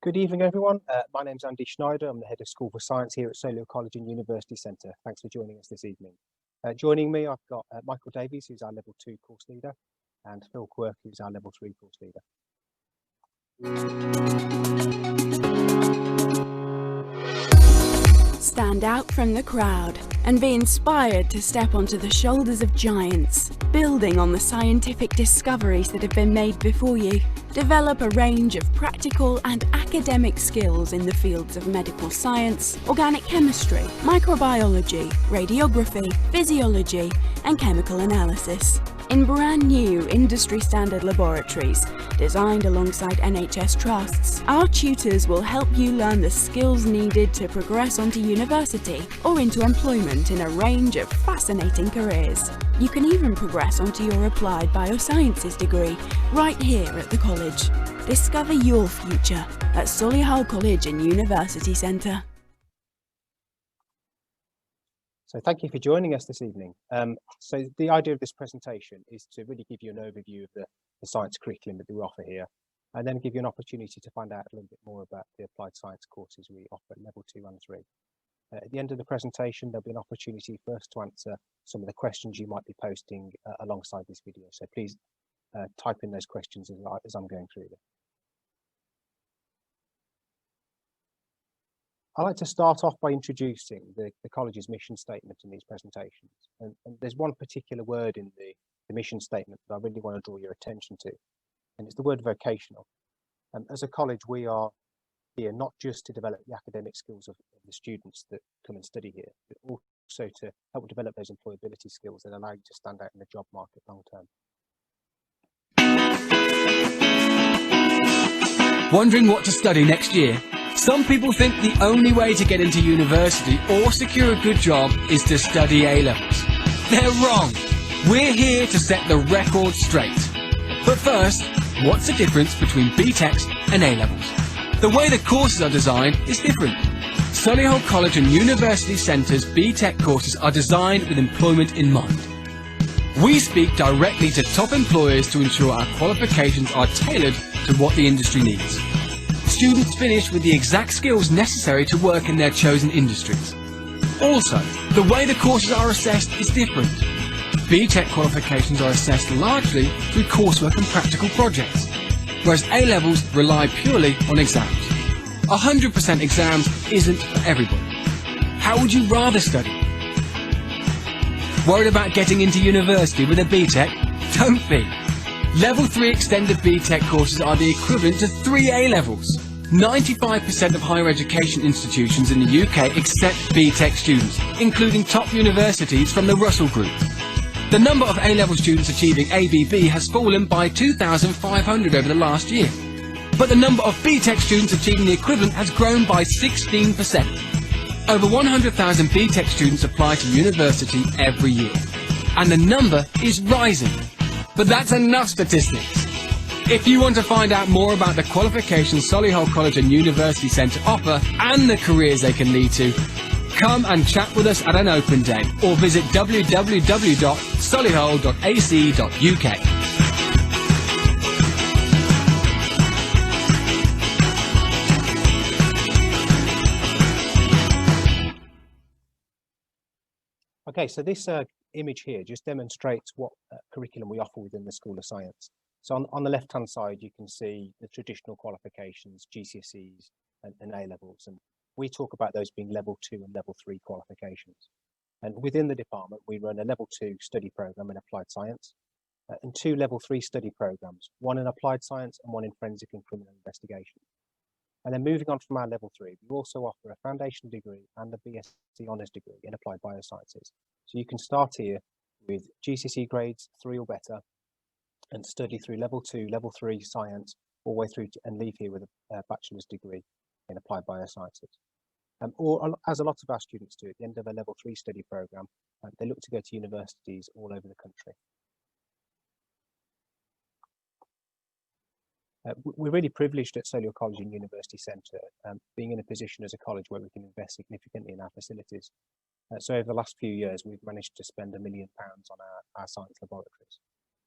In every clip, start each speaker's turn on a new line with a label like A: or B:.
A: Good evening, everyone. My name's Andy Schneider. I'm the Head of School for Science here at Solihull College and University Centre. Thanks for joining us this evening. Joining me, I've got Michael Davies, who's our Level 2 course leader, and Phil Quirk, who's our Level 3 course leader.
B: Stand out from the crowd and be inspired to step onto the shoulders of giants, building on the scientific discoveries that have been made before you. Develop a range of practical and academic skills in the fields of medical science, organic chemistry, microbiology, radiography, physiology, and chemical analysis in brand new industry standard laboratories designed alongside NHS trusts. Our tutors will help you learn the skills needed to progress onto university or into employment in a range of fascinating careers. You can even progress onto your applied biosciences degree right here at the college. Discover your future at Solihull College and University Centre.
A: So thank you for joining us this evening. So the idea of this presentation is to really give you an overview of the science curriculum that we offer here, and then give you an opportunity to find out a little bit more about the applied science courses we offer at Level 2 and 3. At the end of the presentation, there'll be an opportunity for us to answer some of the questions you might be posting alongside this video. So please type in those questions as I'm going through them. I'd like to start off by introducing the college's mission statement in these presentations. And there's one particular word in the mission statement that I really want to draw your attention to, and it's the word vocational. As a college, we are here not just to develop the academic skills of the students that come and study here, but also to help develop those employability skills that allow you to stand out in the job market long term.
C: Wondering what to study next year? Some people think the only way to get into university or secure a good job is to study A-levels. They're wrong. We're here to set the record straight. But first, what's the difference between BTECs and A-levels? The way the courses are designed is different. Solihull College and University Centre's BTEC courses are designed with employment in mind. We speak directly to top employers to ensure our qualifications are tailored to what the industry needs. Students finish with the exact skills necessary to work in their chosen industries. Also, the way the courses are assessed is different. BTEC qualifications are assessed largely through coursework and practical projects, whereas A-levels rely purely on exams. 100% exams isn't for everybody. How would you rather study? Worried about getting into university with a BTEC? Don't be. Level 3 extended BTEC courses are the equivalent to 3 A-levels. 95% of higher education institutions in the UK accept BTEC students, including top universities from the Russell Group. The number of A-level students achieving ABB has fallen by 2,500 over the last year. But the number of BTEC students achieving the equivalent has grown by 16%. Over 100,000 BTEC students apply to university every year, and the number is rising. But that's enough statistics. If you want to find out more about the qualifications Solihull College and University Centre offer and the careers they can lead to, come and chat with us at an open day or visit www.solihull.ac.uk.
A: Okay, so this image here just demonstrates what curriculum we offer within the School of Science. So on the left-hand side, you can see the traditional qualifications, GCSEs and A-levels, and we talk about those being Level 2 and Level 3 qualifications. And within the department, we run a Level 2 study programme in applied science and 2 Level 3 study programmes, one in applied science and one in forensic and criminal investigation. And then moving on from our Level 3, we also offer a foundation degree and a BSc Honours degree in applied biosciences. So you can start here with GCSE grades 3 or better and study through Level 2, Level 3 science, all the way through and leave here with a bachelor's degree in applied biosciences. Or as a lot of our students do at the end of a Level 3 study programme, they look to go to universities all over the country. We're really privileged at Solihull College and University Centre, being in a position as a college where we can invest significantly in our facilities. So over the last few years, we've managed to spend £1 million on our science laboratories.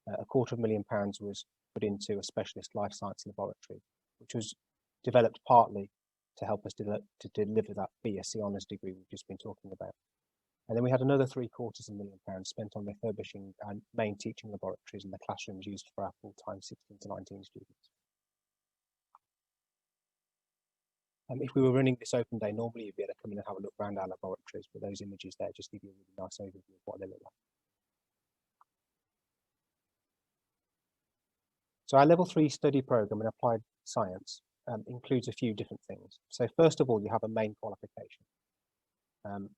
A: £250,000 was put into a specialist life science laboratory, which was developed partly to help us to deliver that BSc honours degree we've just been talking about. And then we had another £750,000 spent on refurbishing our main teaching laboratories and the classrooms used for our full-time 16 to 19 students. If we were running this open day, normally you'd be able to come in and have a look around our laboratories, but those images there just give you a really nice overview of what they look like. So our level 3 study programme in applied science includes a few different things. So first of all, you have a main qualification,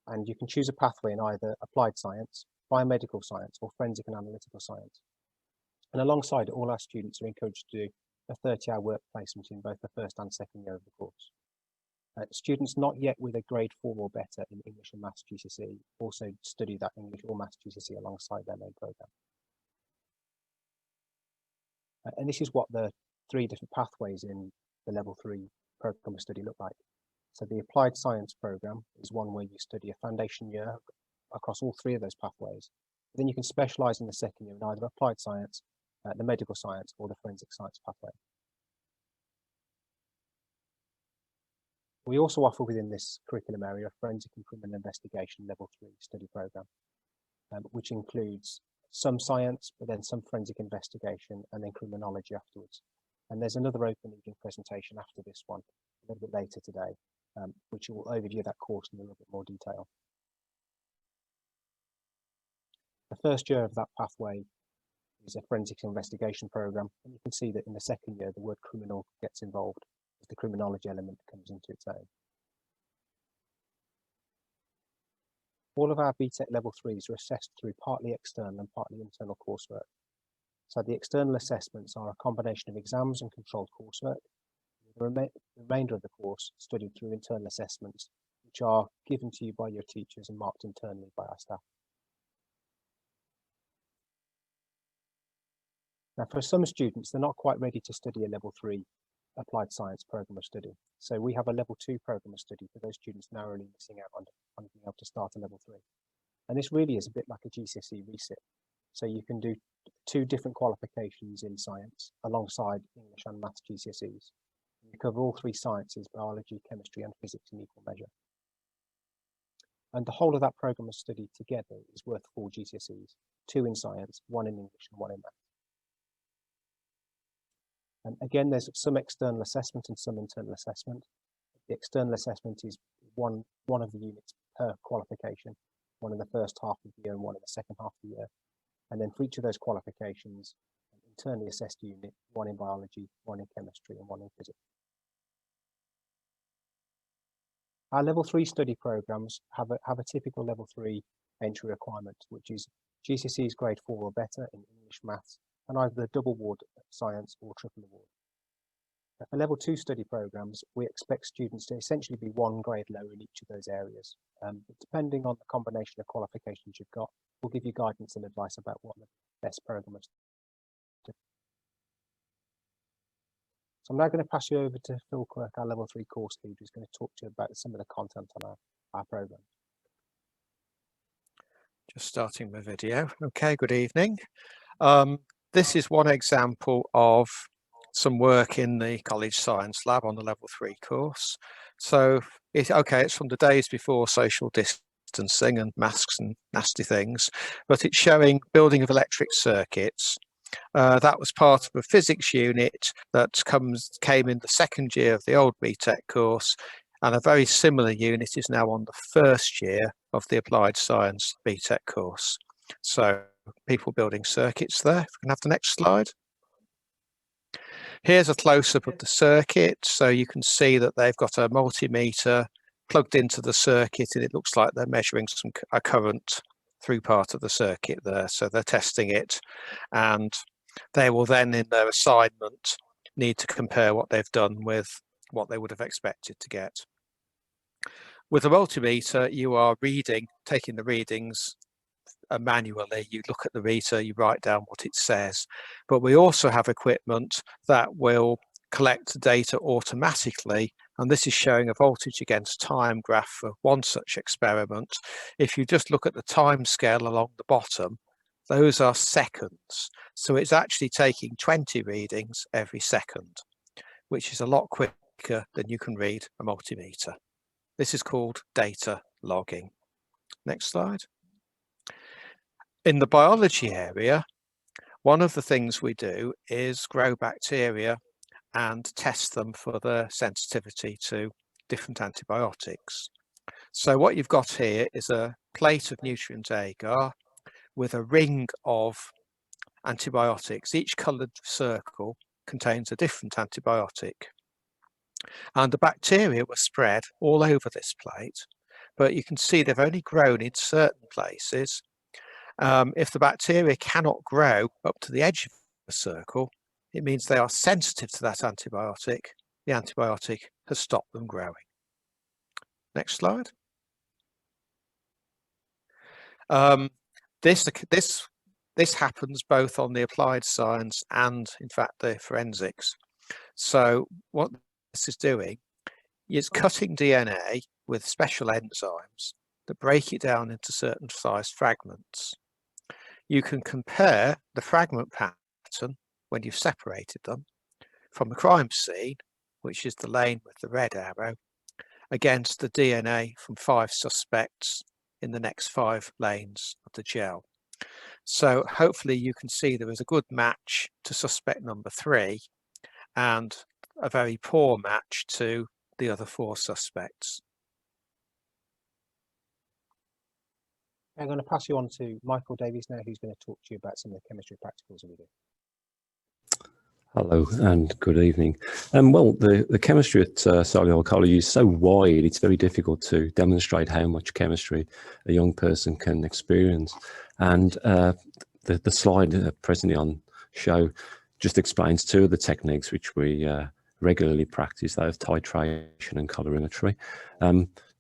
A: and you can choose a pathway in either applied science, biomedical science, or forensic and analytical science. And alongside it, all our students are encouraged to do a 30-hour work placement in both the first and second year of the course. Students not yet with a grade 4 or better in English and Maths GCSE also study that English or Maths GCSE alongside their main programme. And this is what the 3 different pathways in the level 3 programme of study look like. So the applied science programme is one where you study a foundation year across all 3 of those pathways. Then you can specialise in the second year in either applied science, the medical science, or the forensic science pathway. We also offer within this curriculum area a forensic and criminal investigation level 3 study programme, which includes some science, but then some forensic investigation and then criminology afterwards. And there's another open evening presentation after this one, a little bit later today, which will overview that course in a little bit more detail. The first year of that pathway is a forensic investigation programme, and you can see that in the second year the word criminal gets involved as the criminology element comes into its own. All of our BTEC level 3s are assessed through partly external and partly internal coursework. So the external assessments are a combination of exams and controlled coursework. The remainder of the course studied through internal assessments, which are given to you by your teachers and marked internally by our staff. Now, for some students, they're not quite ready to study a level 3 applied science programme of study. So we have a level 2 programme of study for those students narrowly missing out on being able to start a level 3. And this really is a bit like a GCSE resit. So you can do 2 different qualifications in science alongside English and Maths GCSEs. You cover all 3 sciences, biology, chemistry and physics in equal measure. And the whole of that programme of study together is worth 4 GCSEs, 2 in science, 1 in English and 1 in Maths. And again, there's some external assessment and some internal assessment. The external assessment is one of the units per qualification, one in the first half of the year and one in the second half of the year. And then for each of those qualifications, an internally assessed unit, 1 in biology, 1 in chemistry and 1 in physics. Our level 3 study programmes have a typical level 3 entry requirement, which is GCSEs grade 4 or better in English, Maths, and either the double award science or triple award. For level 2 study programmes, we expect students to essentially be 1 grade lower in each of those areas. But depending on the combination of qualifications you've got, we'll give you guidance and advice about what the best programme is. So I'm now going to pass you over to Phil Quirk, our level 3 course lead, who's going to talk to you about some of the content on our programme.
D: Just starting my video. Okay, good evening. This is one example of some work in the college science lab on the level 3 course. So it's from the days before social distancing and masks and nasty things, but it's showing building of electric circuits. That was part of a physics unit that came in the second year of the old BTEC course, and a very similar unit is now on the first year of the applied science BTEC course. So people building circuits there. If we can have the next slide. Here's a close-up of the circuit. So you can see that they've got a multimeter plugged into the circuit, and it looks like they're measuring a current through part of the circuit there. So they're testing it, and they will then in their assignment need to compare what they've done with what they would have expected to get. With a multimeter, you are taking the readings manually. You look at the meter, you write down what it says. But we also have equipment that will collect data automatically, and this is showing a voltage against time graph for one such experiment. If you just look at the time scale along the bottom, those are seconds. So it's actually taking 20 readings every second, which is a lot quicker quicker than you can read a multimeter. This is called data logging. Next slide. In the biology area, one of the things we do is grow bacteria and test them for their sensitivity to different antibiotics. So what you've got here is a plate of nutrient agar with a ring of antibiotics. Each coloured circle contains a different antibiotic. And the bacteria were spread all over this plate, but you can see they've only grown in certain places. If the bacteria cannot grow up to the edge of the circle, it means they are sensitive to that antibiotic. The antibiotic has stopped them growing. Next slide. This happens both on the applied science and, in fact, the forensics. So what this is doing is cutting DNA with special enzymes that break it down into certain size fragments. You can compare the fragment pattern when you've separated them from the crime scene, which is the lane with the red arrow, against the DNA from 5 suspects in the next 5 lanes of the gel. So hopefully you can see there is a good match to suspect number 3 and a very poor match to the other 4 suspects.
A: I'm going to pass you on to Michael Davies now, who's going to talk to you about some of the chemistry practicals that we do.
E: Hello and good evening. Well, the chemistry at Solihull College is so wide, it's very difficult to demonstrate how much chemistry a young person can experience. And the slide presently on show just explains 2 of the techniques which we regularly practice, those titration and colorimetry.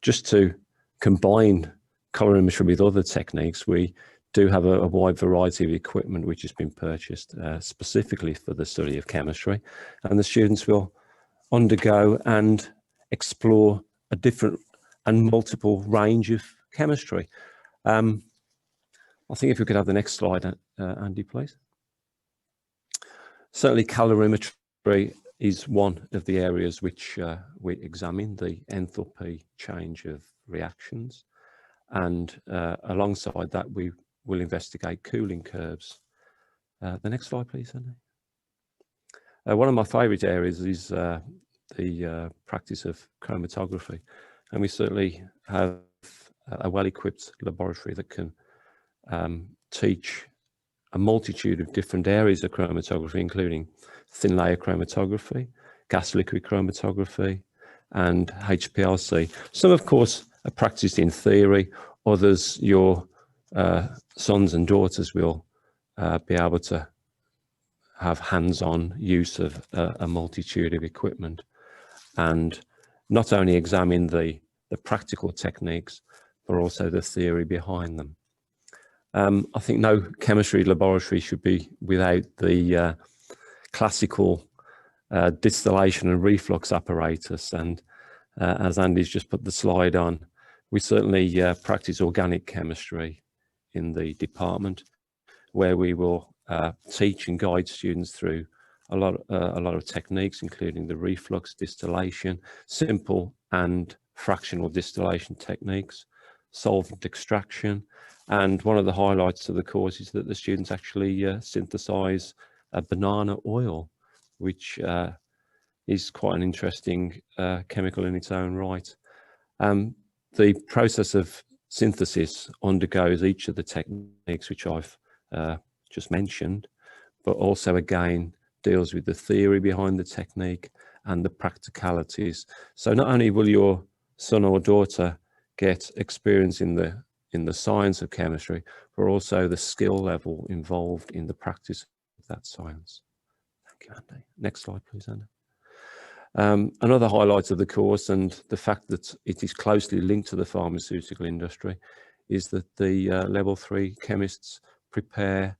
E: Just to combine colorimetry with other techniques, we do have a wide variety of equipment which has been purchased specifically for the study of chemistry, and the students will undergo and explore a different and multiple range of chemistry. I think if we could have the next slide, Andy, please. Certainly calorimetry is one of the areas which we examine, the enthalpy change of reactions, and alongside that we will investigate cooling curves. The next slide, please, Andy. One of my favourite areas is the practice of chromatography, and we certainly have a well-equipped laboratory that can teach a multitude of different areas of chromatography, including thin layer chromatography, gas liquid chromatography, and HPLC. Some, of course, are practiced in theory. Others, your sons and daughters will be able to have hands-on use of a multitude of equipment and not only examine the practical techniques, but also the theory behind them. I think no chemistry laboratory should be without the classical distillation and reflux apparatus. And as Andy's just put the slide on, we certainly practice organic chemistry in the department, where we will teach and guide students through a lot of techniques, including the reflux distillation, simple and fractional distillation techniques, solvent extraction, and one of the highlights of the course is that the students actually synthesize a banana oil, which is quite an interesting chemical in its own right. The process of synthesis undergoes each of the techniques which I've just mentioned, but also again deals with the theory behind the technique and the practicalities. So not only will your son or daughter get experience in the science of chemistry, but also the skill level involved in the practice of that science. Thank you, Andy. Next slide, please, Andy. Another highlight of the course, and the fact that it is closely linked to the pharmaceutical industry, is that the level 3 chemists prepare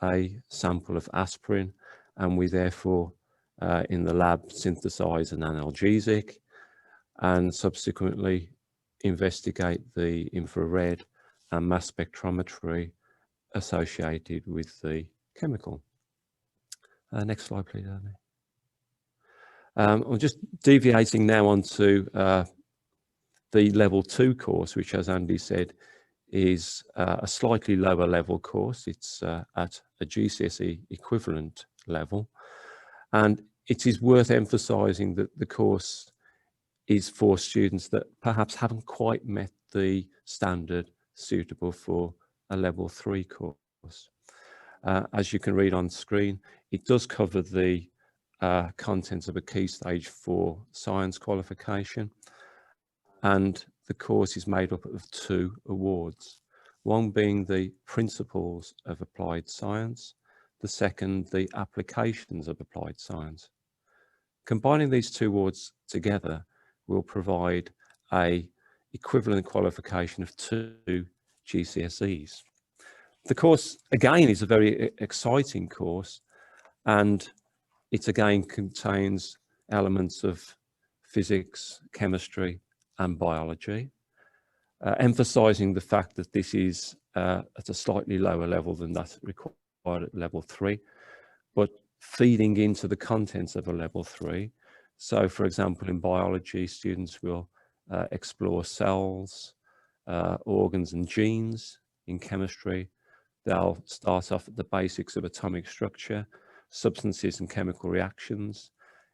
E: a sample of aspirin, and we therefore in the lab synthesize an analgesic and subsequently investigate the infrared and mass spectrometry associated with the chemical. Next slide, please, Andy. I'm just deviating now onto the level 2 course, which, as Andy said, is a slightly lower level course. It's at a GCSE equivalent level. And it is worth emphasising that the course is for students that perhaps haven't quite met the standard suitable for a level 3 course. As you can read on screen, it does cover the contents of a Key Stage 4 science qualification, and the course is made up of 2 awards, one being the Principles of Applied Science, the second the Applications of Applied Science. Combining these 2 awards together will provide a equivalent qualification of 2 GCSEs. The course, again, is a very exciting course, and it again contains elements of physics, chemistry, and biology, emphasising the fact that this is at a slightly lower level than that required at level 3, but feeding into the contents of a level 3. So, for example, in biology, students will explore cells, organs and genes. In chemistry, they'll start off at the basics of atomic structure, substances and chemical reactions.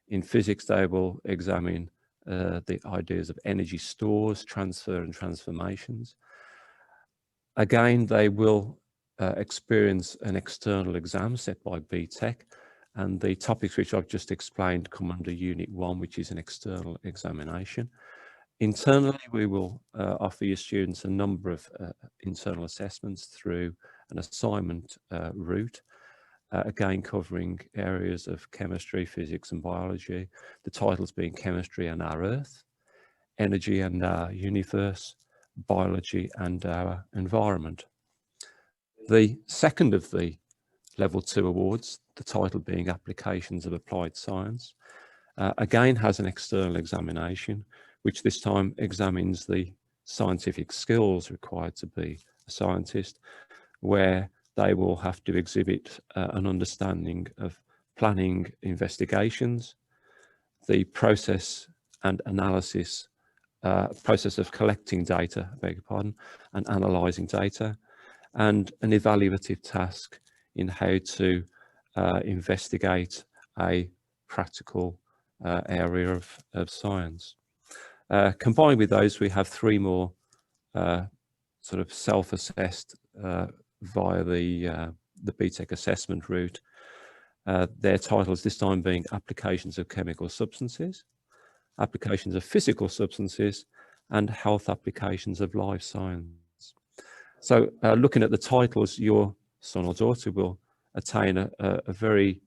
E: In physics, they will examine the ideas of energy stores, transfer and transformations. Again, they will experience an external exam set by BTEC, and the topics which I've just explained come under Unit 1, which is an external examination. Internally, we will offer your students a number of internal assessments through an assignment route, again covering areas of chemistry, physics and biology, the titles being Chemistry and Our Earth, Energy and Our Universe, Biology and Our Environment. The second of the Level 2 awards, the title being Applications of Applied Science, again has an external examination, which this time examines the scientific skills required to be a scientist, where they will have to exhibit an understanding of planning investigations, the process and analysis, process of collecting data, I beg your pardon, and analysing data, and an evaluative task in how to investigate a practical area of science. Combined with those, we have 3 more sort of self-assessed via the BTEC assessment route. Their titles this time being Applications of Chemical Substances, Applications of Physical Substances, and Health Applications of Life Science. So looking at the titles, your son or daughter will attain a very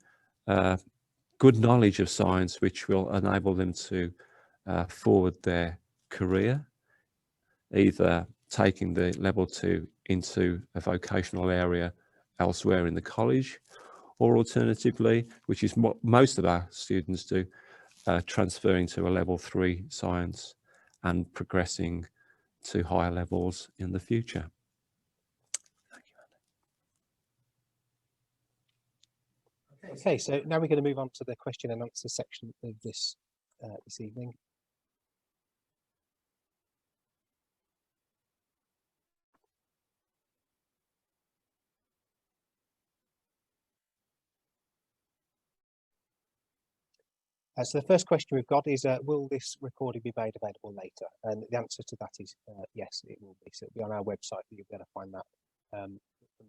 E: good knowledge of science, which will enable them to forward their career, either taking the level 2 into a vocational area elsewhere in the college, or alternatively, which is what most of our students do, transferring to a level 3 science and progressing to higher levels in the future. Thank you, Andy.
A: Okay, so now we're going to move on to the question and answer section of this this evening. So the first question we've got is, will this recording be made available later? And the answer to that is yes, it will be. So it'll be on our website, but you'll be able to find that from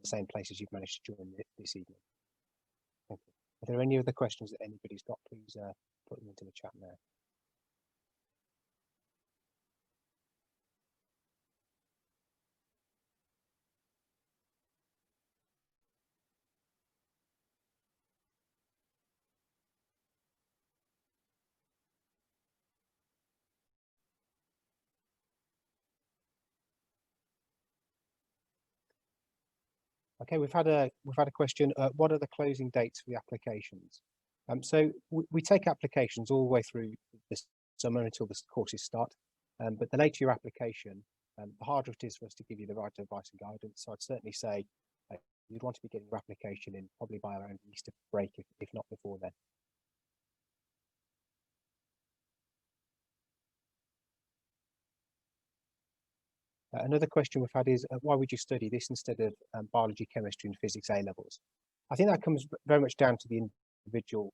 A: the same places you've managed to join this evening. Thank you. Are there any other questions that anybody's got? Please put them into the chat now. Okay, we've had a question. What are the closing dates for the applications? So we take applications all the way through this summer until the courses start. But the later your application, the harder it is for us to give you the right advice and guidance. So I'd certainly say you'd want to be getting your application in probably by around Easter break, if not before then. Another question we've had is, why would you study this instead of biology, chemistry and physics A levels? I think that comes very much down to the individual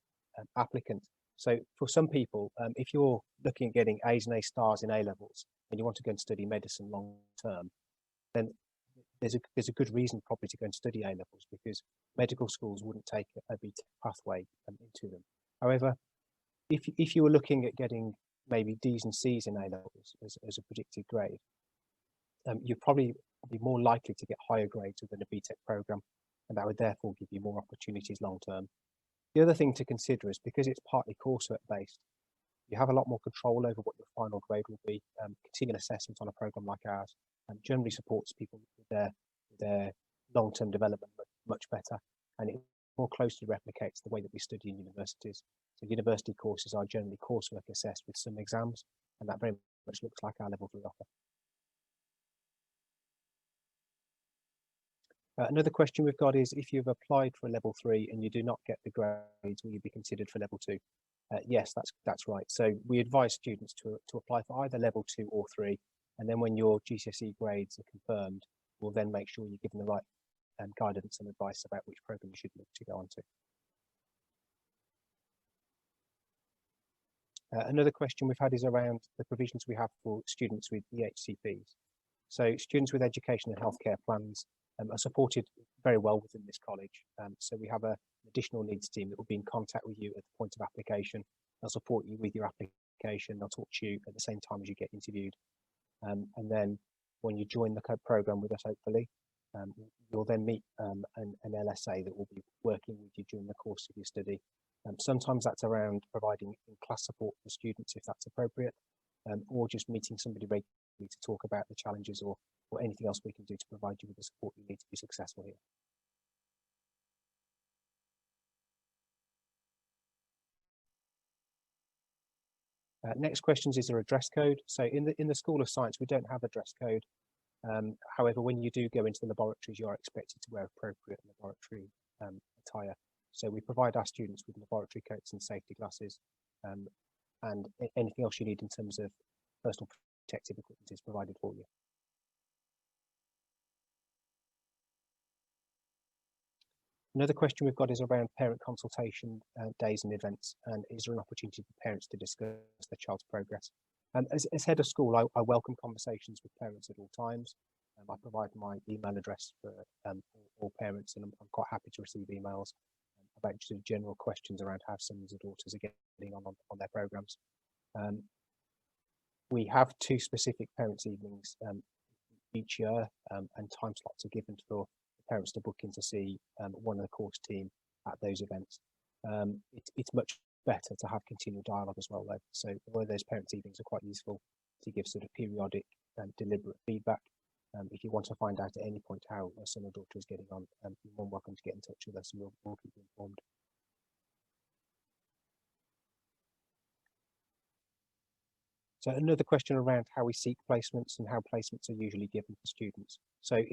A: applicant. So for some people, if you're looking at getting A's and A stars in A levels and you want to go and study medicine long term, then there's a good reason probably to go and study A levels, because medical schools wouldn't take a BTEC pathway into them. However, if you were looking at getting maybe D's and C's in A levels as a predicted grade, you'd probably be more likely to get higher grades within a BTEC program, and that would therefore give you more opportunities long term. The other thing to consider is, because it's partly coursework based, you have a lot more control over what your final grade will be. Continuing assessment on a program like ours generally supports people with their long-term development much better, and it more closely replicates the way that we study in universities. So university courses are generally coursework assessed with some exams, and that very much looks like our level 3 offer. Another question we've got is, if you've applied for a level 3 and you do not get the grades, will you be considered for level 2? Yes, that's right. So we advise students to apply for either level 2 or 3, and then when your GCSE grades are confirmed, we'll then make sure you're given the right guidance and advice about which program you should look to go on to. Another question we've had is around the provisions we have for students with EHCPs. So students with education and healthcare plans are supported very well within this college. So we have an additional needs team that will be in contact with you at the point of application. They'll support you with your application. They'll talk to you at the same time as you get interviewed. And then when you join the program with us, hopefully, you'll then meet an LSA that will be working with you during the course of your study. Sometimes that's around providing in-class support for students if that's appropriate, or just meeting somebody regularly to talk about the challenges or anything else we can do to provide you with the support you need to be successful here. Next questions, is there a dress code? So in the School of Science, we don't have a dress code. However, when you do go into the laboratories, you are expected to wear appropriate laboratory attire. So we provide our students with laboratory coats and safety glasses, and anything else you need in terms of personal protective equipment is provided for you. Another question we've got is around parent consultation days and events, and is there an opportunity for parents to discuss their child's progress? As head of school, I welcome conversations with parents at all times. I provide my email address for all parents, and I'm quite happy to receive emails about just general questions around how sons and daughters are getting on their programs. We have 2 specific parents' evenings each year, and time slots are given for parents to book in to see one of the course team at those events. It's much better to have continual dialogue as well, though. So one of those parents' evenings are quite useful to give sort of periodic and deliberate feedback. If you want to find out at any point how a son or daughter is getting on, you're more than welcome to get in touch with us, and we'll keep you informed. So another question around how we seek placements and how placements are usually given for students. So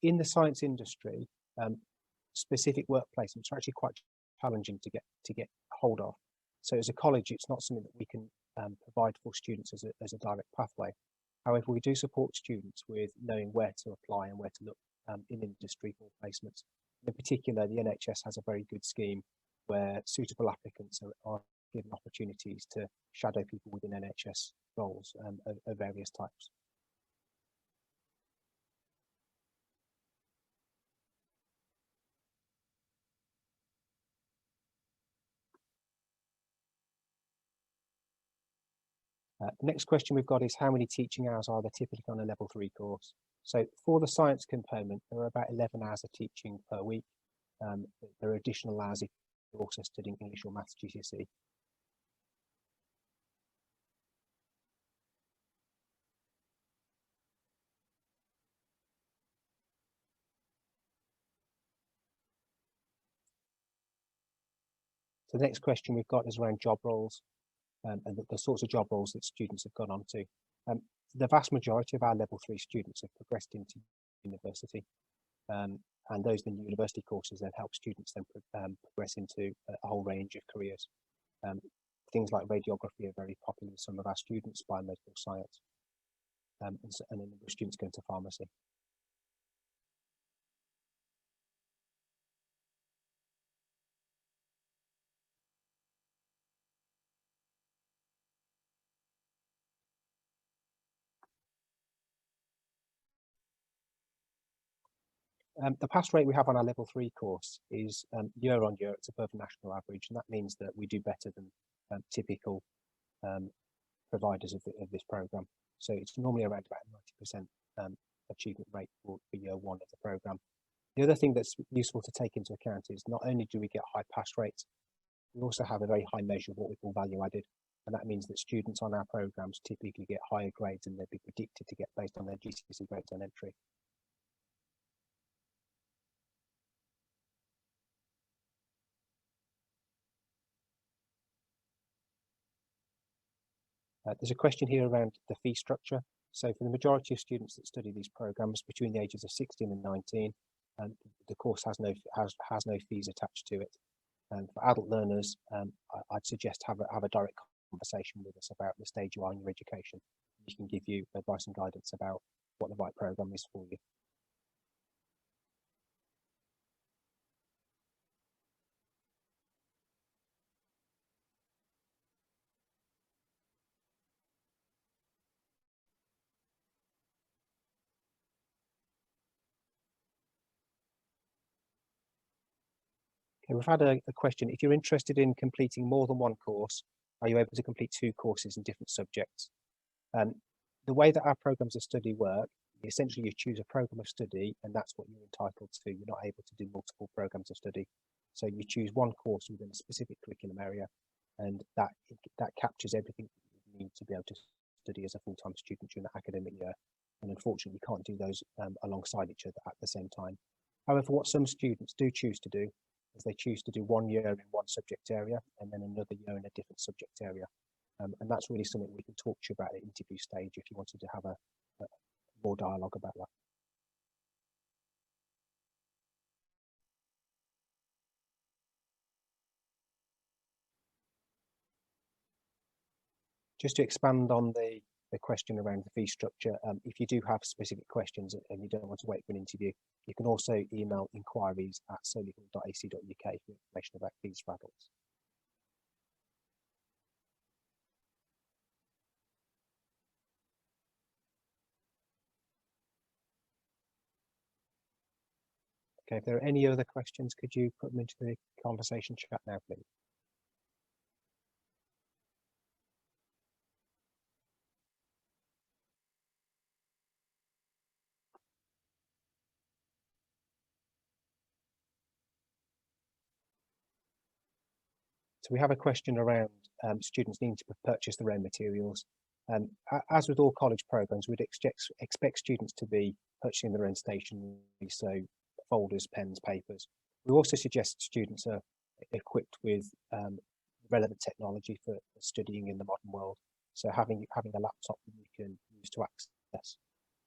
A: in the science industry, specific work placements are actually quite challenging to get hold of. So as a college, it's not something that we can provide for students as a direct pathway. However, we do support students with knowing where to apply and where to look in industry for placements. In particular, the NHS has a very good scheme where suitable applicants are given opportunities to shadow people within NHS roles of various types. The next question we've got is, how many teaching hours are there typically on a level 3 course? So for the science component, there are about 11 hours of teaching per week. There are additional hours if you're also studying English or Maths GCSE. So the next question we've got is around job roles and the sorts of job roles that students have gone on to. The vast majority of our level 3 students have progressed into university, and those in the university courses then help students then progress into a whole range of careers. Things like radiography are very popular with some of our students, biomedical science. and a number of students go into pharmacy. The pass rate we have on our level 3 course is year on year, it's above national average, and that means that we do better than typical providers of this program. So it's normally around about 90% achievement rate for year 1 of the program. The other thing that's useful to take into account is not only do we get high pass rates, we also have a very high measure of what we call value added, and that means that students on our programs typically get higher grades than they'd be predicted to get based on their GCSE grades on entry. There's a question here around the fee structure. So for the majority of students that study these programs between the ages of 16 and 19, the course has no fees attached to it. And for adult learners, I'd suggest have a direct conversation with us about the stage you are in your education. We can give you advice and guidance about what the right program is for you. Okay, we've had a question. If you're interested in completing more than one course, are you able to complete 2 courses in different subjects? The way that our programs of study work, essentially you choose a program of study and that's what you're entitled to. You're not able to do multiple programs of study. So you choose one course within a specific curriculum area, and that captures everything you need to be able to study as a full-time student during the academic year. And unfortunately, you can't do those alongside each other at the same time. However, what some students do choose to do is they choose to do 1 year in one subject area and then another year in a different subject area. And that's really something we can talk to you about at interview stage if you wanted to have a more dialogue about that. Just to expand on the question around the fee structure, if you do have specific questions and you don't want to wait for an interview, you can also email inquiries@solihull.ac.uk for information about fees for adults. Okay, if there are any other questions, could you put them into the conversation chat now, please? So we have a question around students needing to purchase their own materials. As with all college programs, we'd expect students to be purchasing their own stationery, so folders, pens, papers. We also suggest students are equipped with relevant technology for studying in the modern world. So having a laptop that you can use to access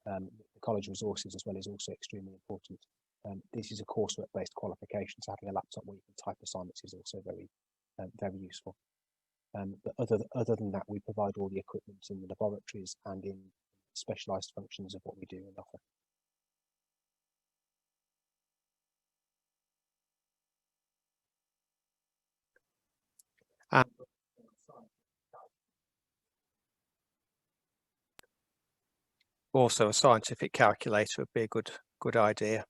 A: the college resources as well is also extremely important. This is a coursework-based qualification, so having a laptop where you can type assignments is also very useful. But other than that, we provide all the equipment in the laboratories and in specialised functions of what we do and offer.
D: Also, a scientific calculator would be a good idea.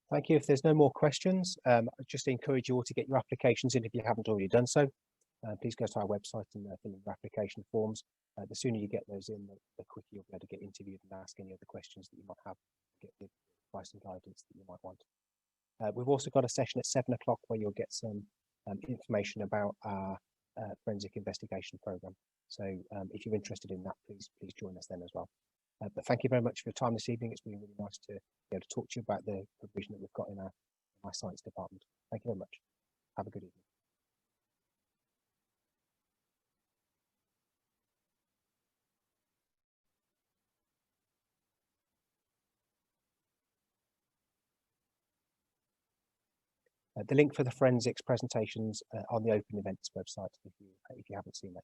A: Thank you. If there's no more questions, I just encourage you all to get your applications in if you haven't already done so. Please go to our website and fill in your application forms. The sooner you get those in, the quicker you'll be able to get interviewed and ask any other questions that you might have, get the advice and guidance that you might want. We've also got a session at 7 o'clock where you'll get some information about our forensic investigation program. So if you're interested in that, please join us then as well. But thank you very much for your time this evening. It's been really nice to be able to talk to you about the provision that we've got in my science department. Thank you very much. Have a good evening. The link for the forensics presentations on the Open Events website if you haven't seen it.